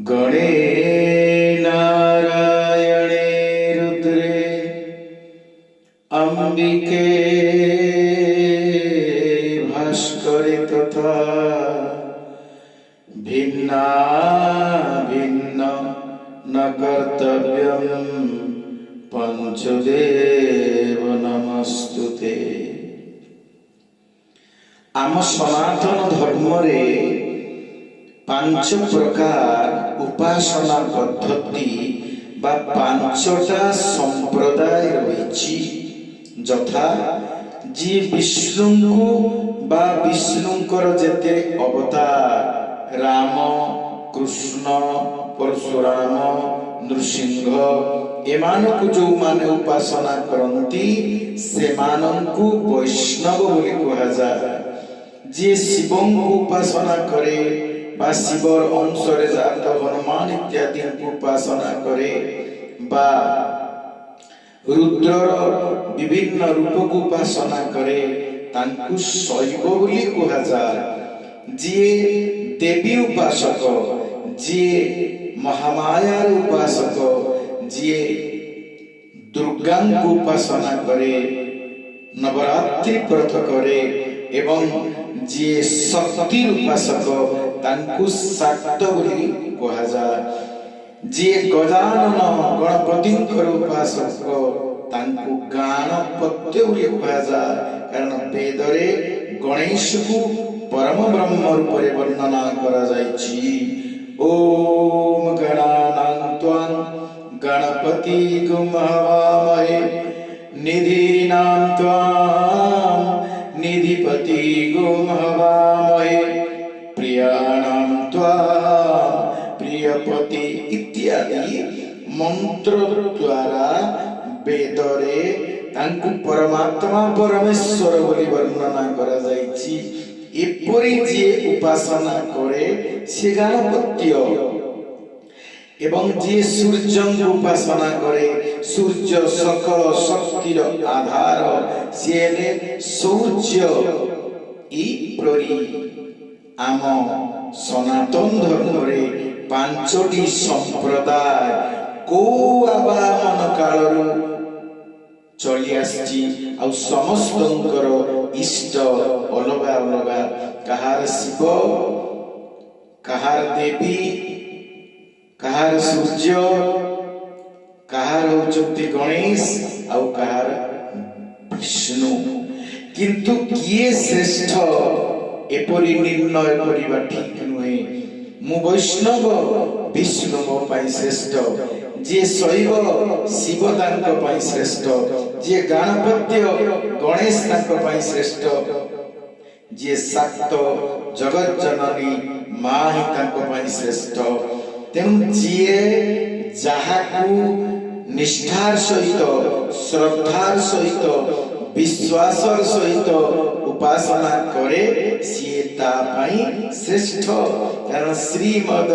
गणे नारायणे रुद्रे अंबिके भास्करे तथा भिन्ना भिन्न न कर्तव्यं पंचदेव नमस्तुते। आम सनातन धर्म रे पांच प्रकार उपासना पद्धति बा पांचटा संप्रदाय रही। जथा जी विष्णु को बा विष्णुंकर जेते अवतार राम कृष्ण परशुराम नृसिंह एमानकु जो माने उपासना करंती से मानंकु वैष्णव बोली कहा जाए। जे शिवं को उपासना करे बा शिवर अंशरे जात हनुमान इत्यादि उपासना करे बा रुद्रर विभिन्न रूप को उपासना करे तांकु शैव बोली कहा जाए। जे देवी उपासक जे महामायार उपासक जे दुर्गा को उपासना करे नवरात्रि व्रत करे एवं जे शक्ति उपासक तांकु शाक्त बोली कहा जाए। जे गजानन गणपति उपासक तांकु गणपत्य बोली कहा जाए। कारण वेद रे गणेश को परम ब्रह्म रूप रे वर्णना करा जायछि। ओम गणानां त्वां गणपतिगुं हवामहे निधीनां त्वां निधिपतिगुं हवामहे प्रियाणां त्वां प्रियपति इत्यादि मंत्र द्वारा वेद रे तांकु परमात्मा परमेश्वर बोली वर्णना करा जायछि। एपरि जे उपासना करे से गणपत्य एवं जे सूर्य उपासना करे सूर्य सकल शक्तिर आधार से सूर्य इपरि आम सनातन धर्म रे पांचटी संप्रदाय को आवामन कालरू चली आसी आ समस्तंकर इष्ट अलग अलग कहार शिव कहार देवी कहार सूर्य कहार होचंती गणेश आ कहार विष्णु किंतु किए श्रेष्ठ एपरि निर्णय करिबा ठीक नुहे। मु वैष्णव विष्णु मो पई श्रेष्ठ जे शैव शिव तांक पई श्रेष्ठ जे गणपत्य गणेश तांक पई श्रेष्ठ जे शाक्त जगत जननी मां ही तांक पई श्रेष्ठ। तेणु जे जाहाकु निष्ठार सहित श्रद्धार सहित विश्वासर सहित उपासना करे सी ता पई श्रेष्ठ। कारण श्रीमद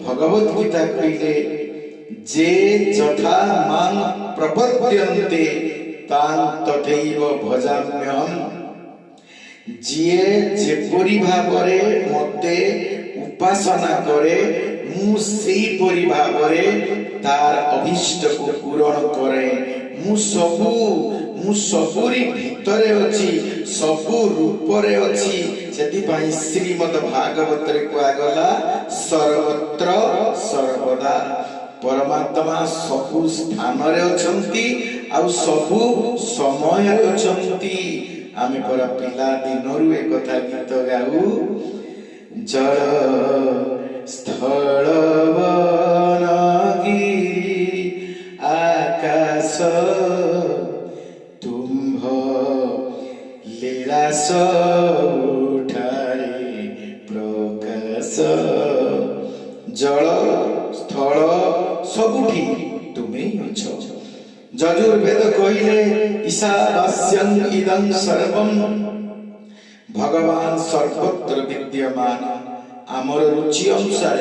भगवत गीता कहिले जे यथा मां प्रपद्यन्ते तां तथैव भजाम्यहम्। जे जेपरि भावरे मते उपासना करे मु सेही परि भावरे तार अभिष्ट को पूरण करे। मु सबुरी भितरे अछि सबु रूपरे अछि। सेति भाई श्रीमद भागवत रे कुआ गला सर्वत्र सर्वदा परमात्मा सबु स्थान रे अछंती आ सबु समय रे अछंती। आमे परा पिला दिनरु एक कथा गीत गाऊ जल स्थल वन गिरि आकाश तुम्भ लीला सबुठारे प्रकाश। जल स्थल सबुठी तुमे अछ। यजुर्वेद कहिले ईशावास्यं इदं सर्वं भगवान सर्वत्र विद्यमान। आमर रुचि अनुसार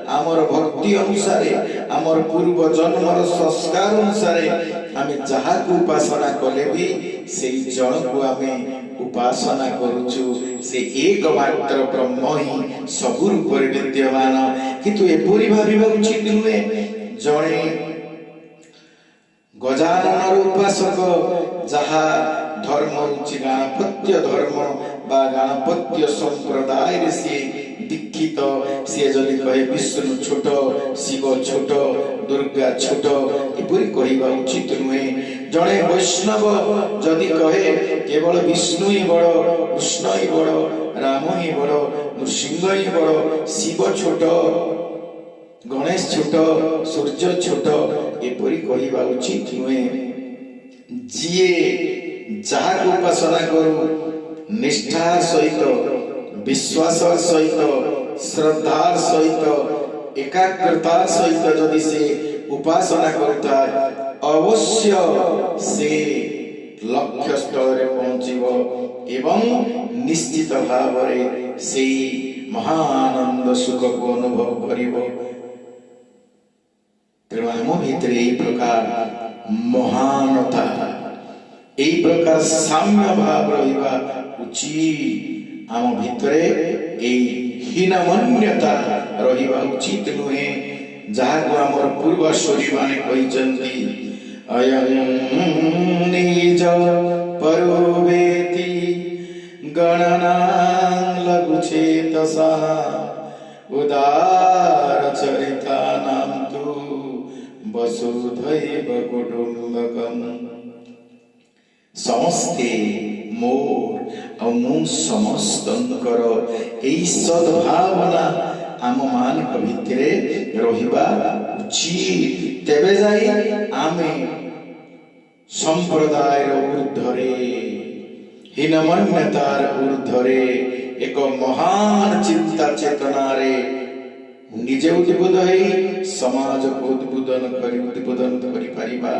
आमर भक्ति अनुसार आमर पूर्व जन्मर संस्कार अनुसार आमे जहा को उपासना कले भी सेई जन को आमे उपासना करूछु। से एकमात्र ब्रह्म ही सबुर ऊपर विद्यमान। କିନ୍ତୁ ଏପରି ଭାବିବା ଉଚିତ ନୁହେଁ ଜଣେ ଗଜାନନର ଉପାସକ ଯାହା ଧର୍ମ ହେଉଛି ଗାଣପତ୍ୟ ଧର୍ମ ବା ଗାଣପତ୍ୟ ସମ୍ପ୍ରଦାୟରେ ସିଏ ଦୀକ୍ଷିତ, ସିଏ ଯଦି କହେ ବିଷ୍ଣୁ ଛୋଟ, ଶିବ ଛୋଟ, ଦୁର୍ଗା ଛୋଟ, ଏପରି କହିବା ଉଚିତ ନୁହେଁ। ଜଣେ ବୈଷ୍ଣବ ଯଦି କହେ କେବଳ ବିଷ୍ଣୁ ହିଁ ବଡ଼, କୃଷ୍ଣ ହିଁ ବଡ଼, ରାମ ହିଁ ବଡ଼, ନୃସିଂହ ହିଁ ବଡ଼, ଶିବ ଛୋଟ, ଗଣେଶ ଛୋଟ, ସୂର୍ଯ୍ୟ ଛୋଟ, ଏପରି କହିବା ଉଚିତ ନୁହେଁ। ଯିଏ ଯାହାକୁ ଉପାସନା କରୁ ନିଷ୍ଠା ସହିତ, ବିଶ୍ୱାସ ସହିତ, ଶ୍ରଦ୍ଧା ସହିତ, ଏକାଗ୍ରତା ସହିତ ଯଦି ସେ ଉପାସନା କରୁଥାଏ ଅବଶ୍ୟ ସେ ଲକ୍ଷ୍ୟ ସ୍ଥଳରେ ପହଞ୍ଚିବ ଏବଂ ନିଶ୍ଚିତ ଭାବରେ ସେଇ ମହାନନ୍ଦ ସୁଖକୁ ଅନୁଭବ କରିବ। ତେଣୁ ଆମ ଭିତରେ ଏହି ପ୍ରକାର ମହାନତା, ଏହି ପ୍ରକାର ସାମ୍ୟ ଭାବ ରହିବା ଉଚିତ। ଆମ ଭିତରେ ଏହି ହୀନମନ୍ୟତା ରହିବା ଉଚିତ ନୁହେଁ, ଯାହାକୁ ଆମର ପୂର୍ବଶ୍ୱରୀ ମାନେ କହିଛନ୍ତି ଅୟଂ ନିଜ ପରୋବେତି ଗଣନାଂ ଲଘୁଚେତସା ଉଦାର ଚରିତାନାଂ ତୁ ବସୁଧୈବ କୁଟୁମ୍ବକମ୍। ସମସ୍ତେ ମୋର ଆଉ ମୁଁ ସମସ୍ତଙ୍କର ଏହି ସଦ୍ଭାବନା ଆମ ମାନଙ୍କ ଭିତରେ ରହିବା ଉଚିତ। ତେବେ ଯାଇ ଆମେ ସମ୍ପ୍ରଦାୟର ଊର୍ଦ୍ଧ୍ୱରେ, ହୀନମନ୍ୟତାର ଊର୍ଦ୍ଧ୍ୱରେ ଏକ ମହାନ ଚିନ୍ତା ଚେତନାରେ ନିଜେ ଉଦ୍ବୁଦ୍ଧ ହେଇ ସମାଜକୁ ଉଦ୍ବୁଦ୍ଧ କରିପାରିବା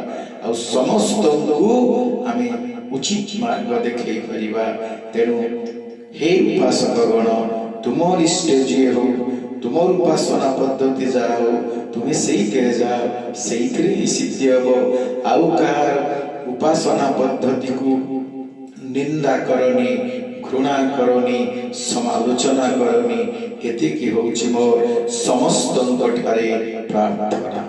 ଆଉ ସମସ୍ତଙ୍କୁ ଆମେ ଉଚିତ ମାର୍ଗ ଦେଖାଇ ପାରିବା। ତେଣୁ ହେ ଉପାସକ ଗଣ, ତୁମର ଇଷ୍ଟ ଯିଏ ହଉ, ତୁମର ଉପାସନା ପଦ୍ଧତି ଯାହା ହଉ, ତୁମେ ସେଇଥିରେ ଯାଅ, ସେଇଥିରେ ହିଁ ସିଦ୍ଧି ହବ। ଆଉ କାହାର ଉପାସନା ପଦ୍ଧତିକୁ ନିନ୍ଦା କରନି, ଘୃଣା କରନି, ସମାଲୋଚନା କରନି। ଏତିକି ହଉଛି ମୋର ସମସ୍ତଙ୍କ ଠାରେ ପ୍ରାର୍ଥନା।